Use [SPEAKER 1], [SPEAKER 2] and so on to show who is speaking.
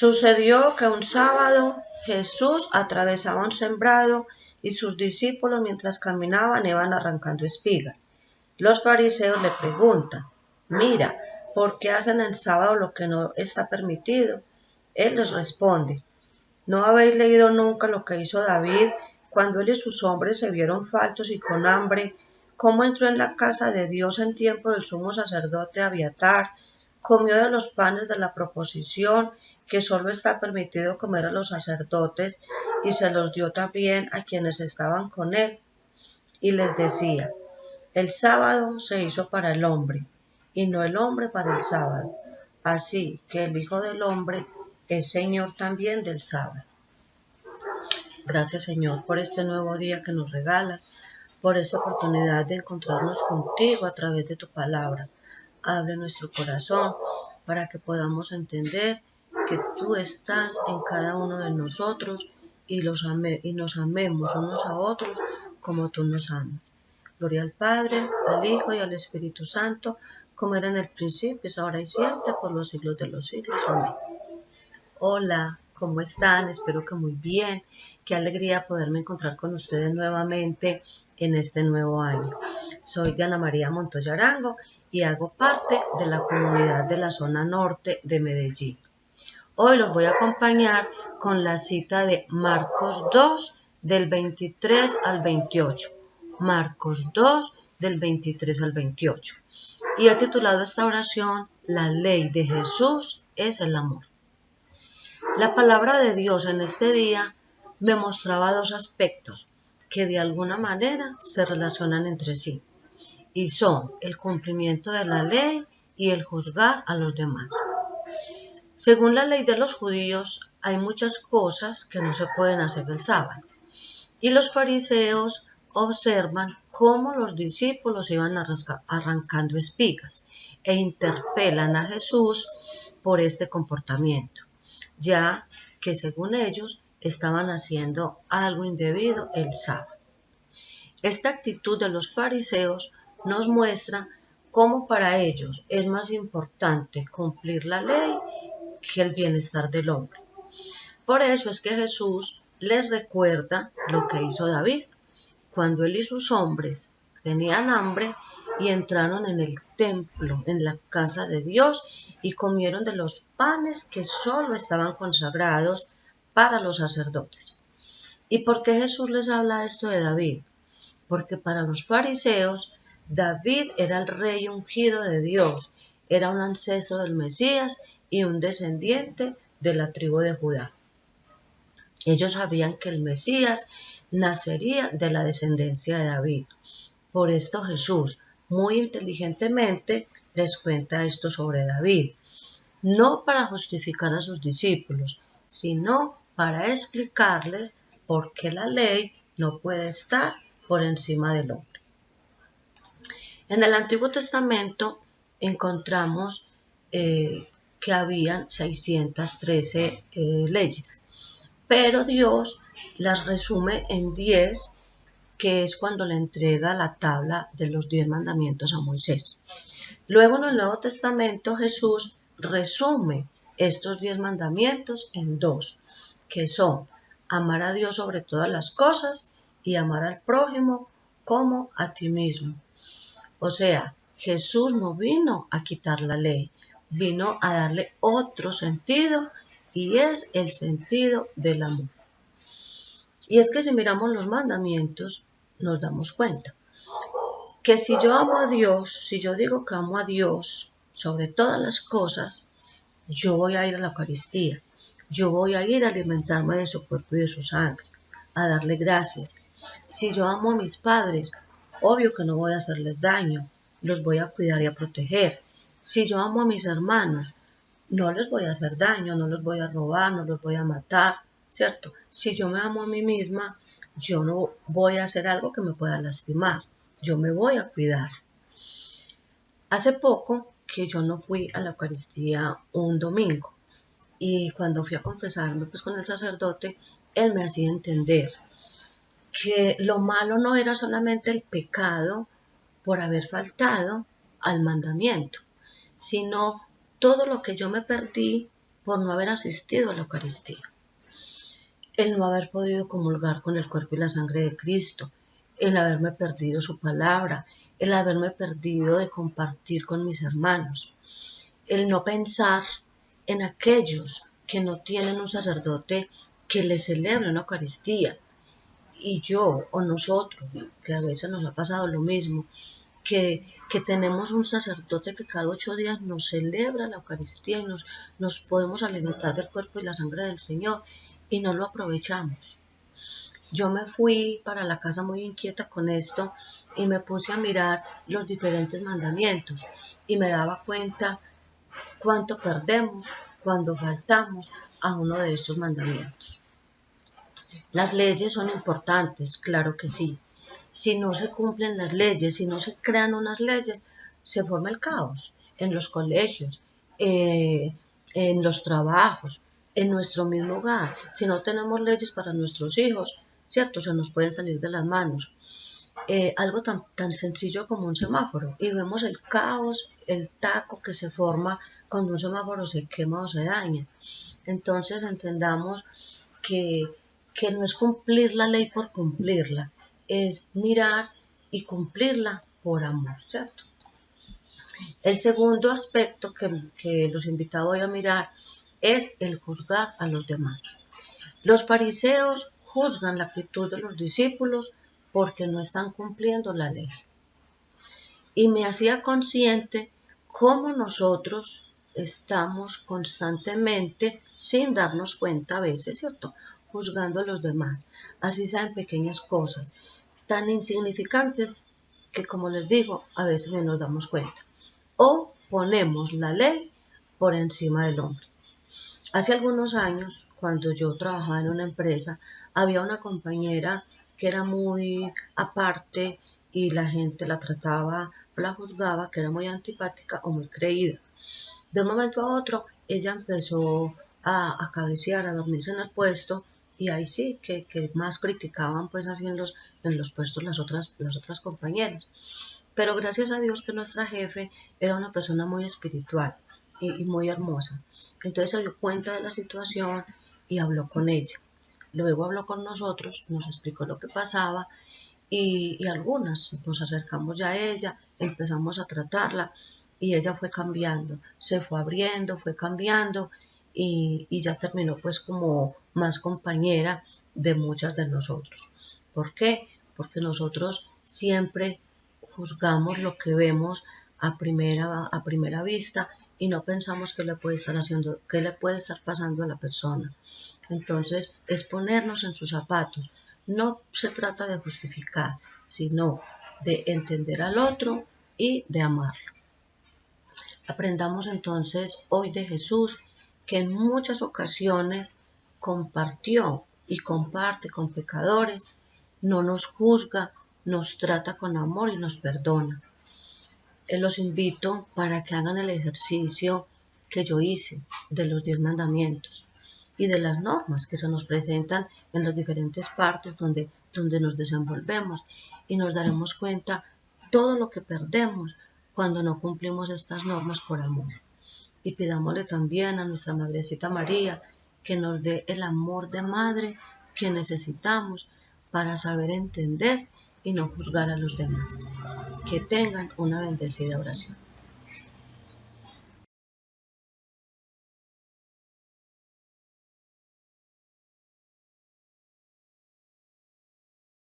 [SPEAKER 1] Sucedió que un sábado Jesús atravesaba un sembrado y sus discípulos mientras caminaban iban arrancando espigas. Los fariseos le preguntan, mira, ¿por qué hacen el sábado lo que no está permitido? Él les responde, ¿no habéis leído nunca lo que hizo David cuando él y sus hombres se vieron faltos y con hambre? ¿Cómo entró en la casa de Dios en tiempo del sumo sacerdote Abiatar? Comió de los panes de la proposición que solo está permitido comer a los sacerdotes y se los dio también a quienes estaban con él. Y les decía, el sábado se hizo para el hombre y no el hombre para el sábado. Así que el Hijo del Hombre es Señor también del sábado. Gracias, Señor, por este nuevo día que nos regalas, por esta oportunidad de encontrarnos contigo a través de tu palabra. Abre nuestro corazón para que podamos entender que tú estás en cada uno de nosotros y nos amemos unos a otros como tú nos amas. Gloria al Padre, al Hijo y al Espíritu Santo, como era en el principio, es ahora y siempre, por los siglos de los siglos. Amén. Hola, ¿cómo están? Espero que muy bien. Qué alegría poderme encontrar con ustedes nuevamente en este nuevo año. Soy Diana María Montoya Arango y hago parte de la comunidad de la zona norte de Medellín. Hoy los voy a acompañar con la cita de Marcos 2 del 23 al 28. Marcos 2 del 23 al 28. Y he titulado esta oración, La ley de Jesús es el amor. La palabra de Dios en este día me mostraba dos aspectos que de alguna manera se relacionan entre sí y son el cumplimiento de la ley y el juzgar a los demás. Según la ley de los judíos, hay muchas cosas que no se pueden hacer el sábado y los fariseos observan cómo los discípulos iban arrancando espigas e interpelan a Jesús por este comportamiento, ya que según ellos estaban haciendo algo indebido el sábado. Esta actitud de los fariseos nos muestra cómo para ellos es más importante cumplir la ley que el bienestar del hombre. Por eso es que Jesús les recuerda lo que hizo David, cuando él y sus hombres tenían hambre y entraron en el templo, en la casa de Dios, y comieron de los panes que solo estaban consagrados para los sacerdotes. ¿Y por qué Jesús les habla esto de David? Porque para los fariseos, David era el rey ungido de Dios, era un ancestro del Mesías y un descendiente de la tribu de Judá. Ellos sabían que el Mesías nacería de la descendencia de David. Por esto Jesús, muy inteligentemente, les cuenta esto sobre David, no para justificar a sus discípulos, sino para explicarles por qué la ley no puede estar por encima del hombre. En el Antiguo Testamento encontramos que habían 613 leyes, pero Dios las resume en 10, que es cuando le entrega la tabla de los 10 mandamientos a Moisés. Luego en el Nuevo Testamento Jesús resume estos 10 mandamientos en 2, que son amar a Dios sobre todas las cosas y amar al prójimo como a ti mismo. O sea, Jesús no vino a quitar la ley, vino a darle otro sentido y es el sentido del amor. Y es que si miramos los mandamientos, nos damos cuenta que si yo amo a Dios, si yo digo que amo a Dios sobre todas las cosas, yo voy a ir a la Eucaristía, yo voy a ir a alimentarme de su cuerpo y de su sangre, a darle gracias. Si yo amo a mis padres, obvio que no voy a hacerles daño, los voy a cuidar y a proteger. Si yo amo a mis hermanos, no les voy a hacer daño, no los voy a robar, no los voy a matar, ¿cierto? Si yo me amo a mí misma, yo no voy a hacer algo que me pueda lastimar, yo me voy a cuidar. Hace poco que yo no fui a la Eucaristía un domingo y cuando fui a confesarme con el sacerdote, él me hacía entender que lo malo no era solamente el pecado por haber faltado al mandamiento, sino todo lo que yo me perdí por no haber asistido a la Eucaristía, el no haber podido comulgar con el cuerpo y la sangre de Cristo, el haberme perdido su palabra, el haberme perdido de compartir con mis hermanos, el no pensar en aquellos que no tienen un sacerdote que les celebre una Eucaristía. Y yo o nosotros, que a veces nos ha pasado lo mismo, que tenemos un sacerdote que cada 8 días nos celebra la Eucaristía y nos podemos alimentar del cuerpo y la sangre del Señor y no lo aprovechamos. Yo me fui para la casa muy inquieta con esto y me puse a mirar los diferentes mandamientos y me daba cuenta cuánto perdemos cuando faltamos a uno de estos mandamientos. Las leyes son importantes, claro que sí. Si no se cumplen las leyes, si no se crean unas leyes, se forma el caos en los colegios, en los trabajos, en nuestro mismo hogar. Si no tenemos leyes para nuestros hijos, ¿cierto? Se nos pueden salir de las manos. Algo tan sencillo como un semáforo y vemos el caos, el taco que se forma cuando un semáforo se quema o se daña. Entonces entendamos que, que no es cumplir la ley por cumplirla, es mirar y cumplirla por amor, ¿cierto? El segundo aspecto que los invito hoy a mirar es el juzgar a los demás. Los fariseos juzgan la actitud de los discípulos porque no están cumpliendo la ley. Y me hacía consciente cómo nosotros estamos constantemente, sin darnos cuenta a veces, ¿cierto?, juzgando a los demás, así sean pequeñas cosas, tan insignificantes que, como les digo, a veces no nos damos cuenta. O ponemos la ley por encima del hombre. Hace algunos años, cuando yo trabajaba en una empresa, había una compañera que era muy aparte y la gente la trataba o la juzgaba, que era muy antipática o muy creída. De un momento a otro, ella empezó a cabecear, a dormirse en el puesto y ahí sí, que más criticaban pues así en los puestos las otras compañeras. Pero gracias a Dios que nuestra jefe era una persona muy espiritual y muy hermosa. Entonces se dio cuenta de la situación y habló con ella. Luego habló con nosotros, nos explicó lo que pasaba y algunas nos acercamos ya a ella, empezamos a tratarla y ella fue cambiando, se fue abriendo, fue cambiando y ya terminó pues como más compañera de muchas de nosotros. ¿Por qué? Porque nosotros siempre juzgamos lo que vemos a primera vista y no pensamos qué le puede estar haciendo, qué le puede estar pasando a la persona. Entonces, es ponernos en sus zapatos. No se trata de justificar, sino de entender al otro y de amarlo. Aprendamos entonces hoy de Jesús, que en muchas ocasiones compartió y comparte con pecadores, no nos juzga, nos trata con amor y nos perdona. Los invito para que hagan el ejercicio que yo hice de los 10 mandamientos y de las normas que se nos presentan en las diferentes partes donde nos desenvolvemos y nos daremos cuenta todo lo que perdemos cuando no cumplimos estas normas por amor. Y pidámosle también a nuestra Madrecita María que nos dé el amor de madre que necesitamos para saber entender y no juzgar a los demás. Que tengan una bendecida oración.